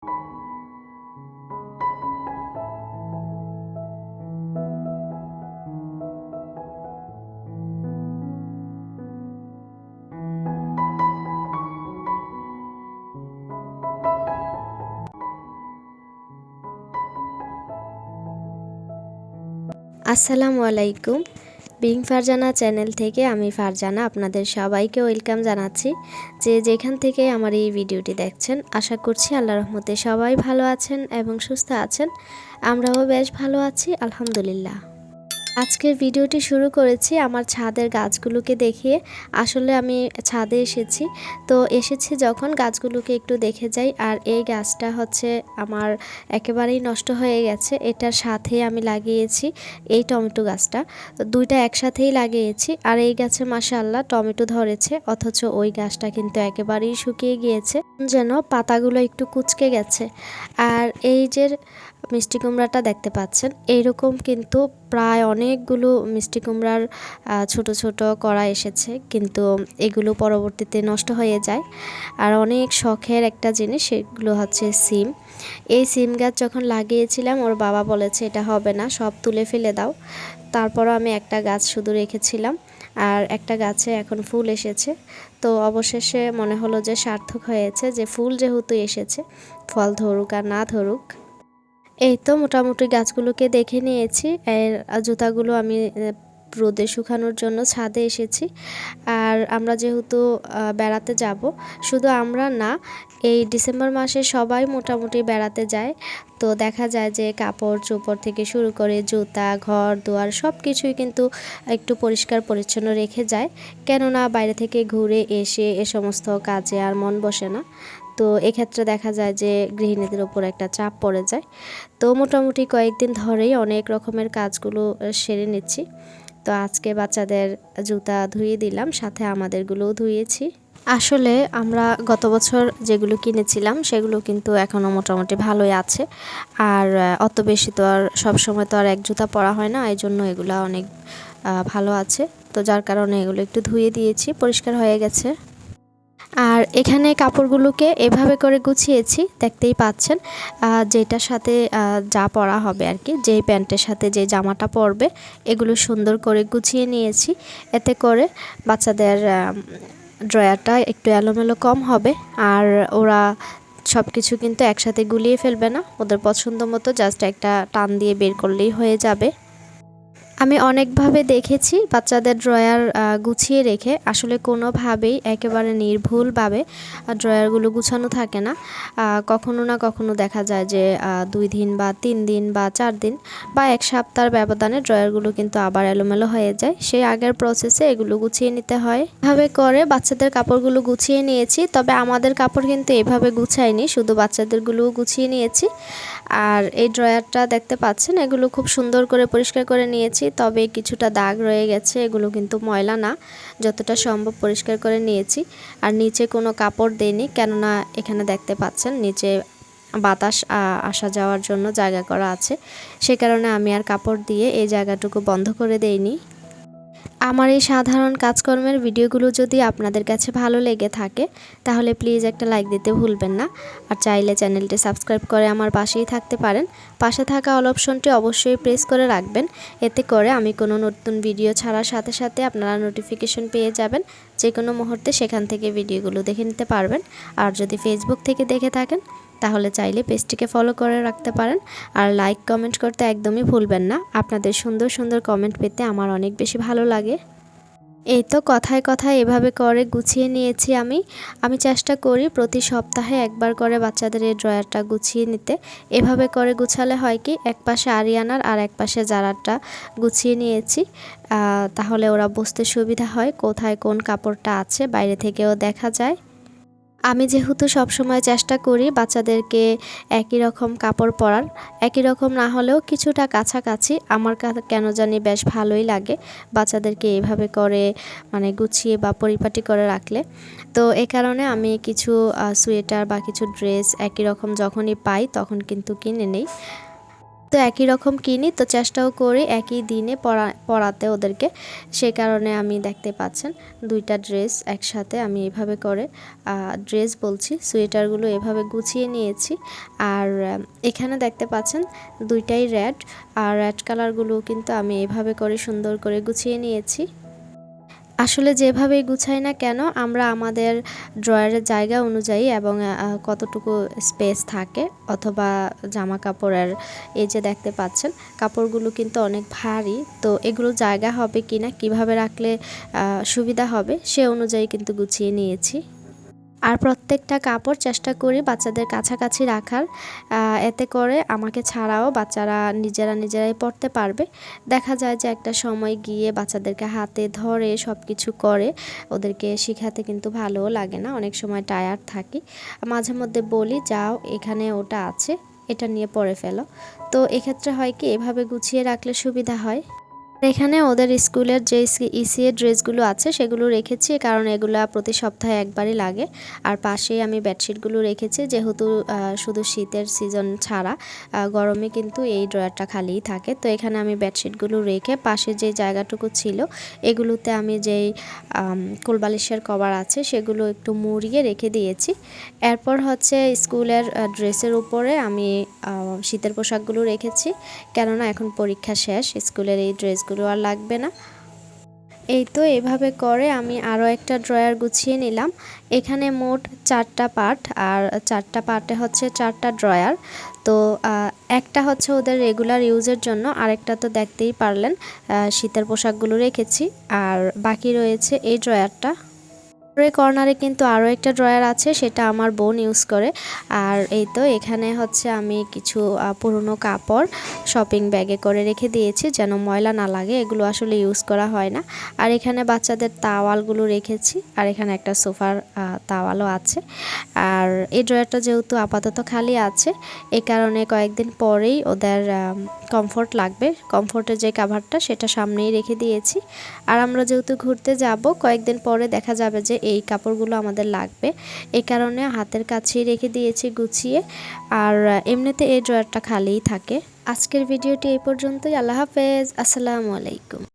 আসসালামু আলাইকুম। Being Farzana channel থেকে আমি ফারজানা আপনাদের সবাইকে ওয়েলকাম জানাচ্ছি। যে যেখান থেকে আমার এই ভিডিওটি দেখছেন, আশা করছি আল্লাহর রহমতে সবাই ভালো আছেন এবং সুস্থ আছেন। আমরাও বেশ ভালো আছি আলহামদুলিল্লাহ। আজকের ভিডিওটি শুরু করেছি আমার ছাদের গাছগুলোকে দেখিয়ে। আসলে আমি ছাদে এসেছি, তো এসেছি যখন গাছগুলোকে একটু দেখে যাই। আর এই গাছটা হচ্ছে আমার একেবারেই নষ্ট হয়ে গেছে। এটার সাথে আমি লাগিয়েছি এই টমেটো গাছটা, দুইটা একসাথেই লাগিয়েছি। আর এই গাছে মাশাআল্লাহ টমেটো ধরেছে, অথচ ওই গাছটা কিন্তু একেবারেই শুকিয়ে গিয়েছে, যেন পাতাগুলো একটু কুঁচকে গেছে। আর এই যে মিষ্টি কুমড়াটা দেখতে পাচ্ছেন, এইরকম কিন্তু প্রায় অনেকগুলো মিষ্টি কুমড়ার ছোট ছোট কড়া এসেছে, কিন্তু এগুলো পরবর্তীতে নষ্ট হয়ে যায়। আর অনেক শখের একটা জিনিস, সেগুলো হচ্ছে সিম। এই সিম গাছ যখন লাগিয়েছিলাম, ওর বাবা বলেছে এটা হবে না, সব তুলে ফেলে দাও। তারপরও আমি একটা গাছ শুধু রেখেছিলাম, আর একটা গাছে এখন ফুল এসেছে। তো অবশেষে মনে হলো যে সার্থক হয়েছে, যে ফুল যেহেতু এসেছে, ফল ধরুক আর না ধরুক। এই তো মোটামুটি গাছগুলোকে দেখে নিয়েছি। এর জুতাগুলো আমি রোদে শুকানোর জন্য ছাদে এসেছি। আর আমরা যেহেতু বেড়াতে যাব, শুধু আমরা না, এই ডিসেম্বর মাসে সবাই মোটামুটি বেড়াতে যায়। তো দেখা যায় যে কাপড় চোপড় থেকে শুরু করে জুতা, ঘর দুয়ার সব কিছুই কিন্তু একটু পরিষ্কার পরিচ্ছন্ন রেখে যায়, কেননা বাইরে থেকে ঘুরে এসে এ সমস্ত কাজে আর মন বসে না। তো এক্ষেত্রে দেখা যায় যে গৃহিণীদের ওপর একটা চাপ পড়ে যায়। তো মোটামুটি কয়েকদিন ধরেই অনেক রকমের কাজগুলো সেরে নিচ্ছি। তো আজকে বাচ্চাদের জুতা ধুয়ে দিলাম, সাথে আমাদেরগুলোও ধুয়েছি। আসলে আমরা গত বছর যেগুলো কিনেছিলাম সেগুলো কিন্তু এখনও মোটামুটি ভালোই আছে। আর অত বেশি তো আর সবসময় তো আর এক জুতা পরা হয় না, এই জন্য এগুলো অনেক ভালো আছে। তো যার কারণে এগুলো একটু ধুয়ে দিয়েছি, পরিষ্কার হয়ে গেছে। আর এখানে কাপড়গুলোকে এভাবে করে গুছিয়েছি, দেখতেই পাচ্ছেন। যেটার সাথে যা পরা হবে আর কি, যেই প্যান্টের সাথে যে জামাটা পরবে, এগুলো সুন্দর করে গুছিয়ে নিয়েছি। এতে করে বাচ্চাদের ড্রয়ারটা একটু এলোমেলো কম হবে, আর ওরা সব কিছু কিন্তু একসাথে গুলিয়ে ফেলবে না। ওদের পছন্দ মতো জাস্ট একটা টান দিয়ে বের করলেই হয়ে যাবে। আমি অনেকভাবে দেখেছি বাচ্চাদের ড্রয়ার গুছিয়ে রেখে, আসলে কোনোভাবেই একেবারে নির্ভুলভাবে ড্রয়ারগুলো গুছানো থাকে না। কখনো না কখনো দেখা যায় যে 2 দিন বা 3 দিন বা 4 দিন বা 1 সপ্তাহের ব্যবধানে ড্রয়ারগুলো কিন্তু আবার এলোমেলো হয়ে যায়। সেই আগের প্রসেসে এগুলো গুছিয়ে নিতে হয়। এভাবে করে বাচ্চাদের কাপড়গুলো গুছিয়ে নিয়েছি, তবে আমাদের কাপড় কিন্তু এভাবে গুছাইনি, শুধু বাচ্চাদেরগুলোও গুছিয়ে নিয়েছি। আর এই ড্রয়ারটা দেখতে পাচ্ছেন, এগুলো খুব সুন্দর করে পরিষ্কার করে নিয়েছি, তবে কিছুটা দাগ রয়ে গেছে। এগুলো কিন্তু ময়লা না, যতটা সম্ভব পরিষ্কার করে নিয়েছি। আর নিচে কোনো কাপড় দেইনি, কেননা এখানে দেখতে পাচ্ছেন নিচে বাতাস আসা যাওয়ার জন্য জায়গা করা আছে, সে কারণে আমি আর কাপড় দিয়ে এই জায়গাটুকু বন্ধ করে দেইনি। আমার এই সাধারণ কাজকর্মের ভিডিওগুলো যদি আপনাদের কাছে ভালো লেগে থাকে, তাহলে প্লিজ একটা লাইক দিতে ভুলবেন না। আর চাইলে চ্যানেলটি সাবস্ক্রাইব করে আমার পাশেই থাকতে পারেন। পাশে থাকা অল অপশনটি অবশ্যই প্রেস করে রাখবেন, এতে করে আমি কোনো নতুন ভিডিও ছাড়ার সাথে সাথে আপনারা নোটিফিকেশন পেয়ে যাবেন। যে কোনো মুহূর্তে সেখান থেকে ভিডিওগুলো দেখে নিতে পারবেন। আর যদি ফেসবুক থেকে দেখে থাকেন, তাহলে চাইলে পেজটিকে ফলো করে রাখতে পারেন। আর লাইক কমেন্ট করতে একদমই ভুলবেন না, আপনাদের সুন্দর সুন্দর কমেন্ট পেতে আমার অনেক বেশি ভালো লাগে। এই তো কথায় কথায় এভাবে করে গুছিয়ে নিয়েছি আমি চেষ্টা করি প্রতি সপ্তাহে একবার করে বাচ্চাদের এই ড্রয়ারটা গুছিয়ে নিতে। এভাবে করে গুছালে হয় কি, এক পাশে আরিয়ানার আর এক পাশে জারারটা গুছিয়ে নিয়েছি, তাহলে ওরা বুঝতে সুবিধা হয় কোথায় কোন কাপড়টা আছে, বাইরে থেকেও দেখা যায়। আমি যেহেতু সবসময় চেষ্টা করি বাচ্চাদেরকে একই রকম কাপড় পরার, একই রকম না হলেও কিছুটা কাছাকাছি, আমার কেন জানি বেশ ভালোই লাগে বাচ্চাদেরকে এভাবে করে মানে গুছিয়ে বা পরিপাটি করে রাখলে। তো এই কারণে আমি কিছু সোয়েটার বা কিছু ড্রেস একই রকম যখনই পাই তখন কিন্তু কিনে নেই। তো একই রকম কিনি, তো চেষ্টাও করি একই দিনে পরাতে ওদেরকে। সে কারণে আমি দেখতে পাচ্ছেন দুইটা ড্রেস একসাথে আমি এভাবে করে ড্রেস বলছি সোয়েটারগুলো এভাবে গুছিয়ে নিয়েছি। আর এখানে দেখতে পাচ্ছেন দুইটাই রেড, আর রেড কালারগুলো কিন্তু আমি এভাবে করে সুন্দর করে গুছিয়ে নিয়েছি। আসলে যেভাবেই গুছাই না কেন আমরা আমাদের ড্রয়ারের জায়গা অনুযায়ী এবং কতটুকু স্পেস থাকে অথবা জামা কাপড়ের, এই যে দেখতে পাচ্ছেন কাপড়গুলো কিন্তু অনেক ভারী, তো এগুলো জায়গা হবে কিনা কিভাবে রাখলে সুবিধা হবে সে অনুযায়ী কিন্তু গুছিয়ে নিয়েছি। আর প্রত্যেকটা কাপড় চেষ্টা করি বাচ্চাদের কাছাকাছি রাখার, এতে করে আমাকে ছাড়াও বাচ্চারা নিজেরাই পড়তে পারবে। দেখা যায় যে একটা সময় গিয়ে বাচ্চাদেরকে হাতে ধরে সব কিছু করে ওদেরকে শেখাতে কিন্তু ভালোও লাগে না, অনেক সময় টায়ার্ড থাকি। মাঝে মধ্যে বলি যাও এখানে ওটা আছে এটা নিয়ে পড়ে ফেলো। তো এক্ষেত্রে হয় কি এভাবে গুছিয়ে রাখলে সুবিধা হয়। এখানে ওদের স্কুলের যে ইসিএ ড্রেসগুলো আছে সেগুলো রেখেছি, কারণ এগুলা প্রতি সপ্তাহে একবারই লাগে। আর পাশেই আমি বেডশিটগুলো রেখেছি, যেহেতু শুধু শীতের সিজন ছাড়া গরমে কিন্তু এই ড্রয়ারটা খালিই থাকে। তো এখানে আমি বেডশিটগুলো রেখে পাশে যে জায়গাটুকু ছিল এগুলোতে আমি যেই কোলবালিশের কভার আছে সেগুলো একটু মুড়িয়ে রেখে দিয়েছি। এরপর হচ্ছে স্কুলের ড্রেসের উপরে আমি শীতের পোশাকগুলো রেখেছি, কেননা এখন পরীক্ষা শেষ, স্কুলের এই ড্রেসগুলো আর লাগবে না। এই তো এভাবে করে আমি আরও একটা ড্রয়ার গুছিয়ে নিলাম। এখানে মোট 4টা পার্ট, আর 4টা পার্টে হচ্ছে 4টা ড্রয়ার। তো একটা হচ্ছে ওদের রেগুলার ইউজের জন্য, আরেকটা তো দেখতেই পারলেন শীতের পোশাকগুলো রেখেছি, আর বাকি রয়েছে এই ড্রয়ারটা। কর্নারে কিন্তু আরও একটা ড্রয়ার আছে, সেটা আমার বোন ইউজ করে। আর এই তো এখানে হচ্ছে আমি কিছু পুরনো কাপড় শপিং ব্যাগে করে রেখে দিয়েছি যেন ময়লা না লাগে, এগুলো আসলে ইউজ করা হয় না। আর এখানে বাচ্চাদের তাওয়ালগুলো রেখেছি, আর এখানে একটা সোফার তাওয়ালও আছে। আর এই ড্রয়ারটা যেহেতু আপাতত খালি আছে, এই কারণে কয়েকদিন পরেই ওদের কমফোর্ট লাগবে, কমফোর্টের যে কাভারটা সেটা সামনেই রেখে দিয়েছি। আর আমরা যেহেতু ঘুরতে যাব কয়েকদিন পরে দেখা যাবে যে এই কাপড়গুলো আমাদের লাগবে, এই কারণে হাতের কাছেই রেখে দিয়েছি গুছিয়ে। আর এমনিতে এই ড্রয়ারটা খালিই থাকে। আজকের ভিডিওটি এই পর্যন্তই। আল্লাহ হাফেজ, আসসালামু আলাইকুম।